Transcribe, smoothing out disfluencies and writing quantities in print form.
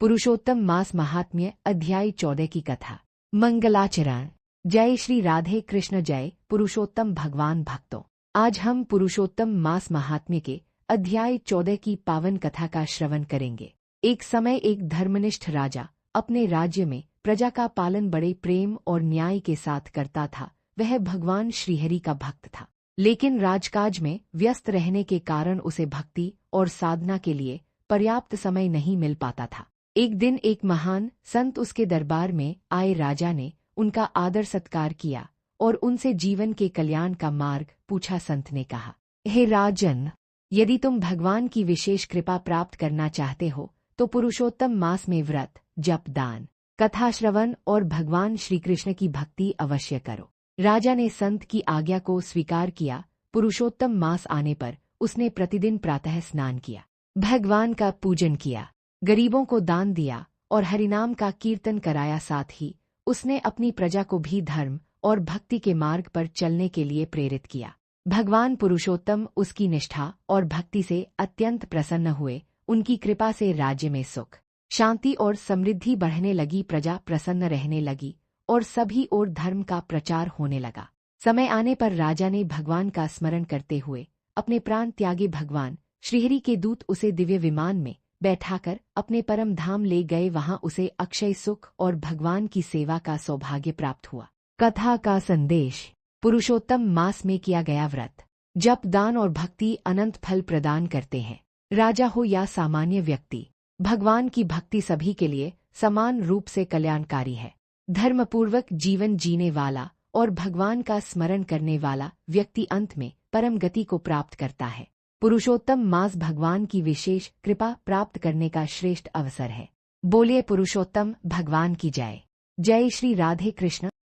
पुरुषोत्तम मास महात्म्य अध्याय 14 की कथा। मंगलाचरण। जय श्री राधे कृष्ण। जय पुरुषोत्तम भगवान भक्तों। आज हम पुरुषोत्तम मास महात्म्य के अध्याय 14 की पावन कथा का श्रवण करेंगे। एक समय एक धर्मनिष्ठ राजा अपने राज्य में प्रजा का पालन बड़े प्रेम और न्याय के साथ करता था। वह भगवान श्रीहरि का भक्त था, लेकिन राजकाज में व्यस्त रहने के कारण उसे भक्ति और साधना के लिए पर्याप्त समय नहीं मिल पाता था। एक दिन एक महान संत उसके दरबार में आए। राजा ने उनका आदर सत्कार किया और उनसे जीवन के कल्याण का मार्ग पूछा। संत ने कहा, हे राजन, यदि तुम भगवान की विशेष कृपा प्राप्त करना चाहते हो तो पुरुषोत्तम मास में व्रत, जप, दान, कथा श्रवण और भगवान श्री कृष्ण की भक्ति अवश्य करो। राजा ने संत की आज्ञा को स्वीकार किया। पुरुषोत्तम मास आने पर उसने प्रतिदिन प्रातः स्नान किया, भगवान का पूजन किया, गरीबों को दान दिया और हरिनाम का कीर्तन कराया। साथ ही उसने अपनी प्रजा को भी धर्म और भक्ति के मार्ग पर चलने के लिए प्रेरित किया। भगवान पुरुषोत्तम उसकी निष्ठा और भक्ति से अत्यंत प्रसन्न हुए। उनकी कृपा से राज्य में सुख, शांति और समृद्धि बढ़ने लगी। प्रजा प्रसन्न रहने लगी और सभी ओर धर्म का प्रचार होने लगा। समय आने पर राजा ने भगवान का स्मरण करते हुए अपने प्राण त्यागे। भगवान श्रीहरि के दूत उसे दिव्य विमान में बैठाकर अपने परम धाम ले गए। वहां उसे अक्षय सुख और भगवान की सेवा का सौभाग्य प्राप्त हुआ। कथा का संदेश। पुरुषोत्तम मास में किया गया व्रत, जप, दान और भक्ति अनंत फल प्रदान करते हैं। राजा हो या सामान्य व्यक्ति, भगवान की भक्ति सभी के लिए समान रूप से कल्याणकारी है। धर्मपूर्वक जीवन जीने वाला और भगवान का स्मरण करने वाला व्यक्ति अंत में परम गति को प्राप्त करता है। पुरुषोत्तम मास भगवान की विशेष कृपा प्राप्त करने का श्रेष्ठ अवसर है। बोलिए पुरुषोत्तम भगवान की जय। जय श्री राधे कृष्ण।